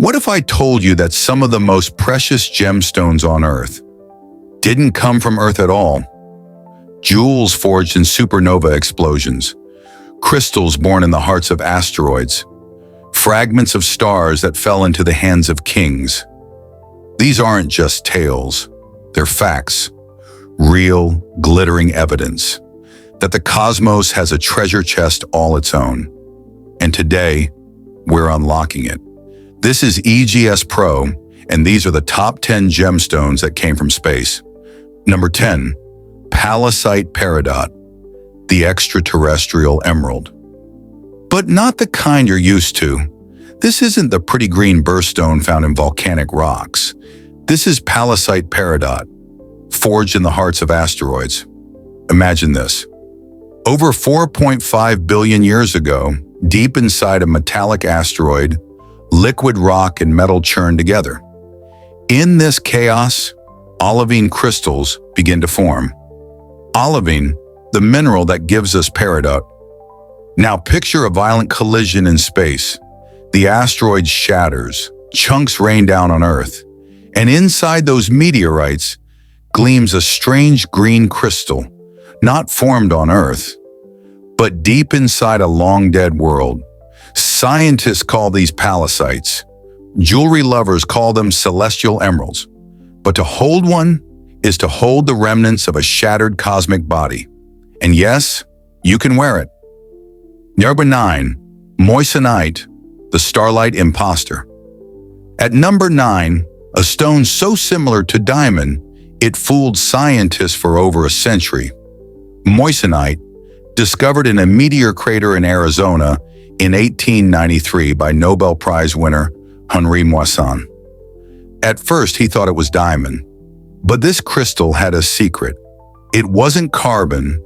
What if I told you that some of the most precious gemstones on Earth didn't come from Earth at all? Jewels forged in supernova explosions, crystals born in the hearts of asteroids, fragments of stars that fell into the hands of kings. These aren't just tales, they're facts, real, glittering evidence that the cosmos has a treasure chest all its own. And today, we're unlocking it. This is EGS Pro, and these are the top 10 gemstones that came from space. Number 10, Palisite Peridot, the extraterrestrial emerald. But not the kind you're used to. This isn't the pretty green birthstone found in volcanic rocks. This is Palisite Peridot, forged in the hearts of asteroids. Imagine this. Over 4.5 billion years ago, deep inside a metallic asteroid, liquid rock and metal churned together. In this chaos, olivine crystals begin to form. Olivine, the mineral that gives us peridot. Now picture a violent collision in space. The asteroid shatters, chunks rain down on Earth, and inside those meteorites gleams a strange green crystal, not formed on Earth, but deep inside a long-dead world. Scientists call these palasites. Jewelry lovers call them celestial emeralds. But to hold one is to hold the remnants of a shattered cosmic body. And yes, you can wear it. Number 9, Moissanite, the starlight imposter. At number 9, a stone so similar to diamond, it fooled scientists for over a century. Moissanite, discovered in a meteor crater in Arizona in 1893 by Nobel Prize winner Henri Moissan. At first, he thought it was diamond. But this crystal had a secret. It wasn't carbon,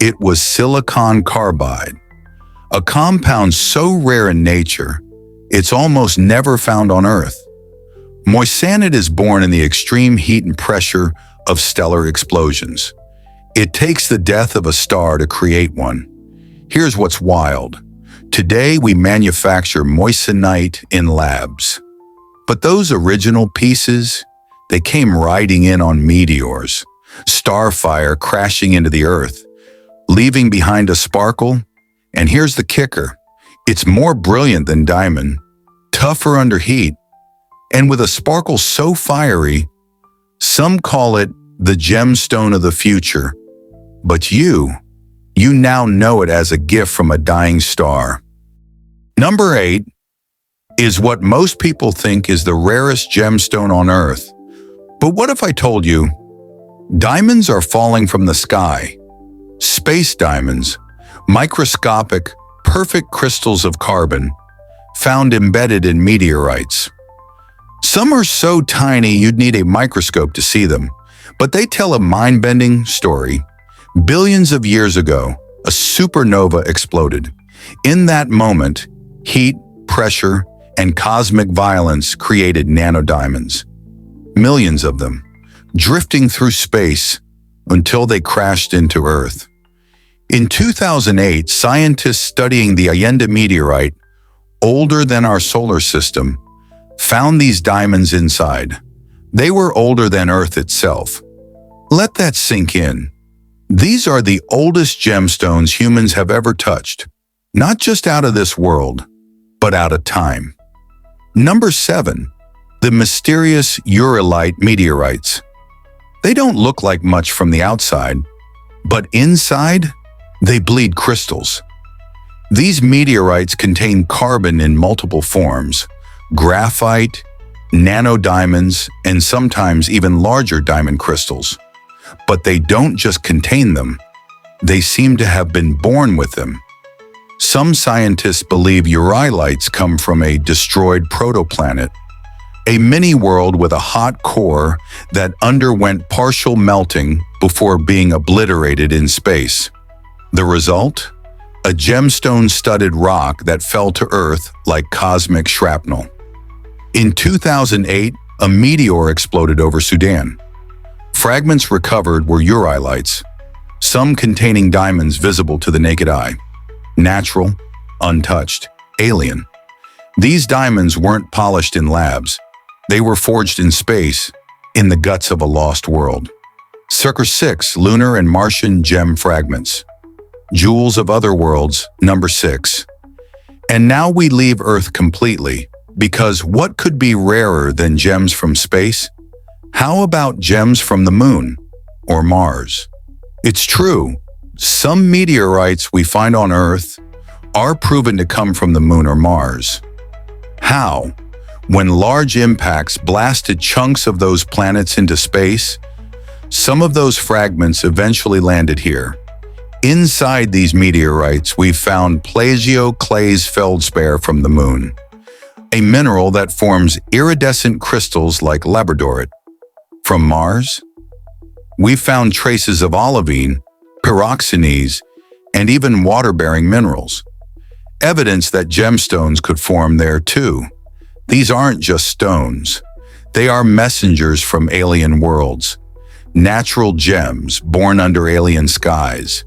it was silicon carbide, a compound so rare in nature, it's almost never found on Earth. Moissanite is born in the extreme heat and pressure of stellar explosions. It takes the death of a star to create one. Here's what's wild. Today, we manufacture moissanite in labs. But those original pieces, they came riding in on meteors, starfire crashing into the Earth, leaving behind a sparkle. And here's the kicker. It's more brilliant than diamond, tougher under heat, and with a sparkle so fiery, some call it the gemstone of the future. But you now know it as a gift from a dying star. Number 8 is what most people think is the rarest gemstone on Earth. But what if I told you, diamonds are falling from the sky? Space diamonds, microscopic, perfect crystals of carbon, found embedded in meteorites. Some are so tiny you'd need a microscope to see them, but they tell a mind-bending story. Billions of years ago, a supernova exploded. In that moment, heat, pressure, and cosmic violence created nanodiamonds. Millions of them, drifting through space until they crashed into Earth. In 2008, scientists studying the Allende meteorite, older than our solar system, found these diamonds inside. They were older than Earth itself. Let that sink in. These are the oldest gemstones humans have ever touched, not just out of this world, but out of time. Number 7, the mysterious Uranite meteorites. They don't look like much from the outside, but inside, they bleed crystals. These meteorites contain carbon in multiple forms, graphite, nanodiamonds, and sometimes even larger diamond crystals. But they don't just contain them, they seem to have been born with them. Some scientists believe Uranites come from a destroyed protoplanet, a mini-world with a hot core that underwent partial melting before being obliterated in space. The result? A gemstone-studded rock that fell to Earth like cosmic shrapnel. In 2008, a meteor exploded over Sudan. Fragments recovered were Uranites, some containing diamonds visible to the naked eye. Natural, untouched, alien. These diamonds weren't polished in labs. They were forged in space, in the guts of a lost world. Circa 6 lunar and Martian gem fragments. Jewels of other worlds, number 6. And now we leave Earth completely, because what could be rarer than gems from space? How about gems from the Moon or Mars? It's true, some meteorites we find on Earth are proven to come from the Moon or Mars. How? When large impacts blasted chunks of those planets into space, some of those fragments eventually landed here. Inside these meteorites, we've found plagio-clase feldspar from the Moon, a mineral that forms iridescent crystals like labradorite. From Mars, we've found traces of olivine, pyroxenes, and even water-bearing minerals. Evidence that gemstones could form there too. These aren't just stones. They are messengers from alien worlds, natural gems born under alien skies.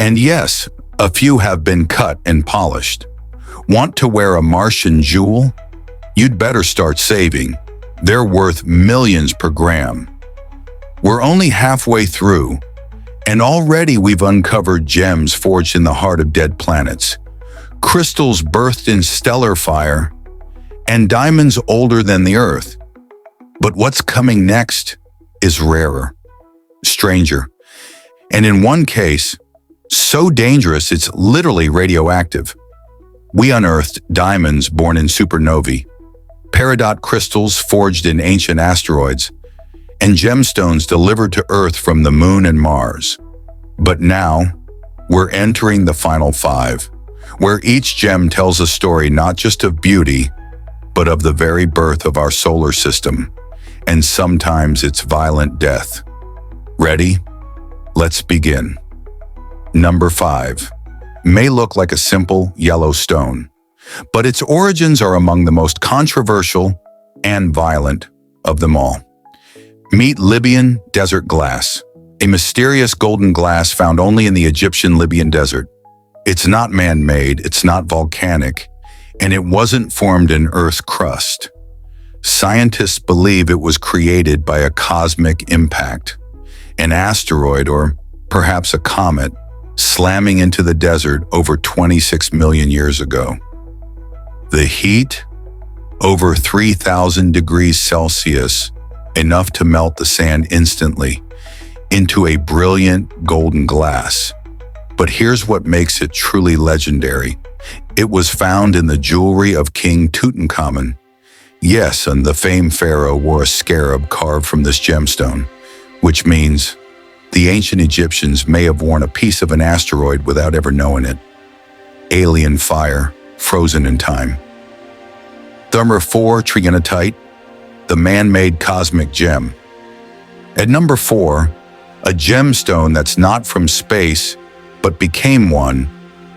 And yes, a few have been cut and polished. Want to wear a Martian jewel? You'd better start saving. They're worth millions per gram. We're only halfway through, and already we've uncovered gems forged in the heart of dead planets, crystals birthed in stellar fire, and diamonds older than the Earth. But what's coming next is rarer, stranger, and in one case, so dangerous it's literally radioactive. We unearthed diamonds born in supernovae, Peridot crystals forged in ancient asteroids, and gemstones delivered to Earth from the Moon and Mars. But now, we're entering the final 5, where each gem tells a story not just of beauty, but of the very birth of our solar system, and sometimes its violent death. Ready? Let's begin. Number 5. May look like a simple yellow stone, but its origins are among the most controversial and violent of them all. Meet Libyan Desert Glass, a mysterious golden glass found only in the Egyptian Libyan Desert. It's not man-made, it's not volcanic, and it wasn't formed in Earth's crust. Scientists believe it was created by a cosmic impact, an asteroid or perhaps a comet, slamming into the desert over 26 million years ago. The heat, over 3,000 degrees Celsius, enough to melt the sand instantly into a brilliant golden glass. But here's what makes it truly legendary. It was found in the jewelry of King Tutankhamun. Yes, and the famed pharaoh wore a scarab carved from this gemstone, which means the ancient Egyptians may have worn a piece of an asteroid without ever knowing it. Alien fire, frozen in time. Number 4, Trinitite, the man-made cosmic gem. At number 4, a gemstone that's not from space, but became one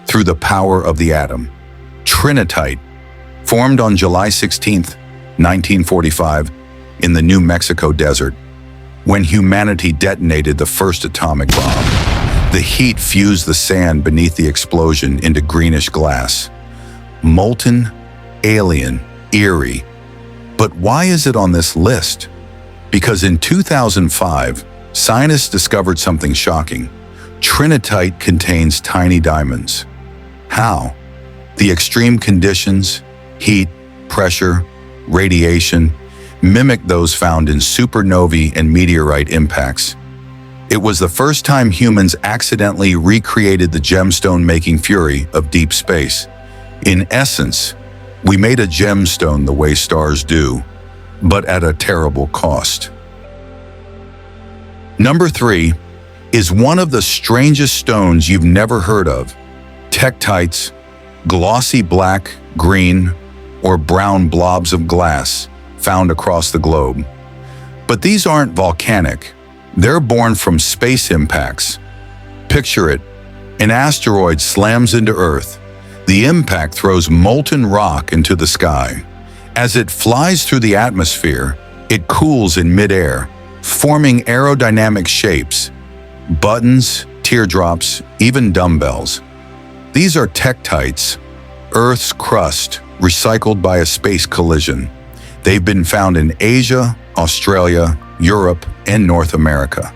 through the power of the atom. Trinitite, formed on July 16, 1945, in the New Mexico desert, when humanity detonated the first atomic bomb. The heat fused the sand beneath the explosion into greenish glass. Molten, alien, eerie. But why is it on this list? Because in 2005, scientists discovered something shocking. Trinitite contains tiny diamonds. How? The extreme conditions, heat, pressure, radiation, mimic those found in supernovae and meteorite impacts. It was the first time humans accidentally recreated the gemstone-making fury of deep space. In essence, we made a gemstone the way stars do, but at a terrible cost. Number 3 is one of the strangest stones you've never heard of. Tektites, glossy black, green, or brown blobs of glass found across the globe. But these aren't volcanic. They're born from space impacts. Picture it. An asteroid slams into Earth. The impact throws molten rock into the sky. As it flies through the atmosphere, it cools in midair, forming aerodynamic shapes, buttons, teardrops, even dumbbells. These are tektites, Earth's crust, recycled by a space collision. They've been found in Asia, Australia, Europe, and North America.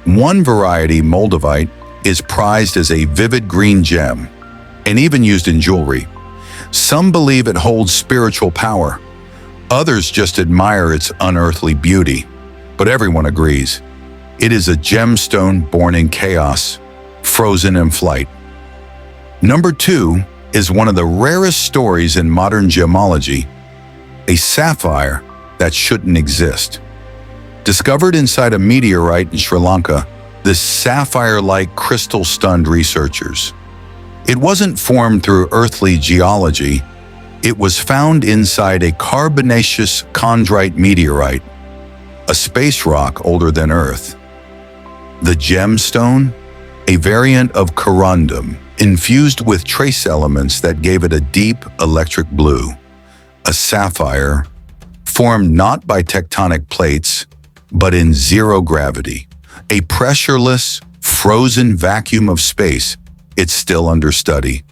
One variety, Moldavite, is prized as a vivid green gem and even used in jewelry. Some believe it holds spiritual power. Others just admire its unearthly beauty. But everyone agrees. It is a gemstone born in chaos, frozen in flight. Number 2 is one of the rarest stories in modern gemology, a sapphire that shouldn't exist. Discovered inside a meteorite in Sri Lanka, this sapphire-like crystal stunned researchers. It wasn't formed through earthly geology. It was found inside a carbonaceous chondrite meteorite, a space rock older than Earth. The gemstone, a variant of corundum, infused with trace elements that gave it a deep electric blue. A sapphire, formed not by tectonic plates, but in zero gravity. A pressureless, frozen vacuum of space. It's still under study.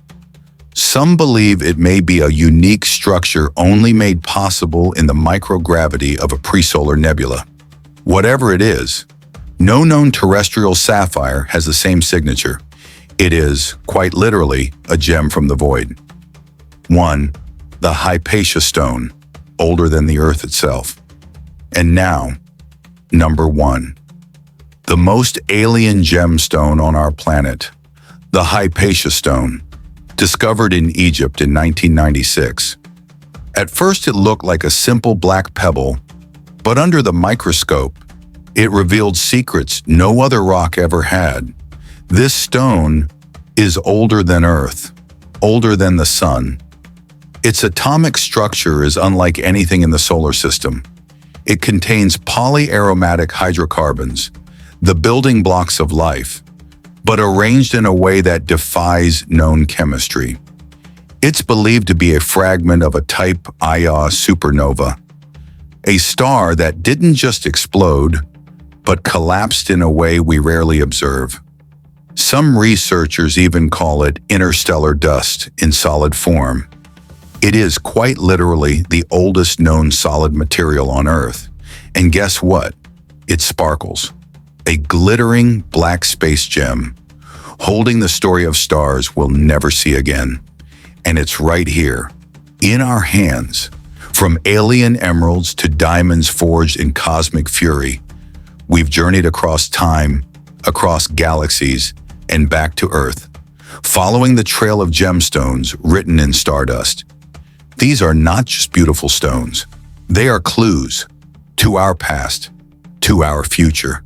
Some believe it may be a unique structure only made possible in the microgravity of a presolar nebula. Whatever it is, no known terrestrial sapphire has the same signature. It is, quite literally, a gem from the void. 1. The Hypatia Stone, older than the Earth itself. And now, number 1. The most alien gemstone on our planet, the Hypatia Stone, discovered in Egypt in 1996. At first it looked like a simple black pebble, but under the microscope, it revealed secrets no other rock ever had. This stone is older than Earth, older than the Sun. Its atomic structure is unlike anything in the solar system. It contains polyaromatic hydrocarbons, the building blocks of life, but arranged in a way that defies known chemistry. It's believed to be a fragment of a type Ia supernova, a star that didn't just explode, but collapsed in a way we rarely observe. Some researchers even call it interstellar dust in solid form. It is quite literally the oldest known solid material on Earth. And guess what? It sparkles. A glittering black space gem, holding the story of stars we'll never see again. And it's right here, in our hands. From alien emeralds to diamonds forged in cosmic fury, we've journeyed across time, across galaxies, and back to Earth, following the trail of gemstones written in stardust. These are not just beautiful stones. They are clues to our past, to our future,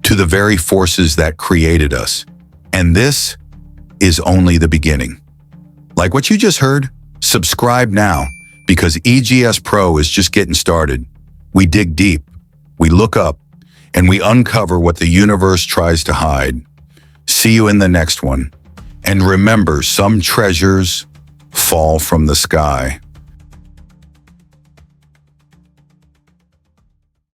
to the very forces that created us. And this is only the beginning. Like what you just heard? Subscribe now, because EGS Pro is just getting started. We dig deep, we look up, and we uncover what the universe tries to hide. See you in the next one. And remember, some treasures fall from the sky.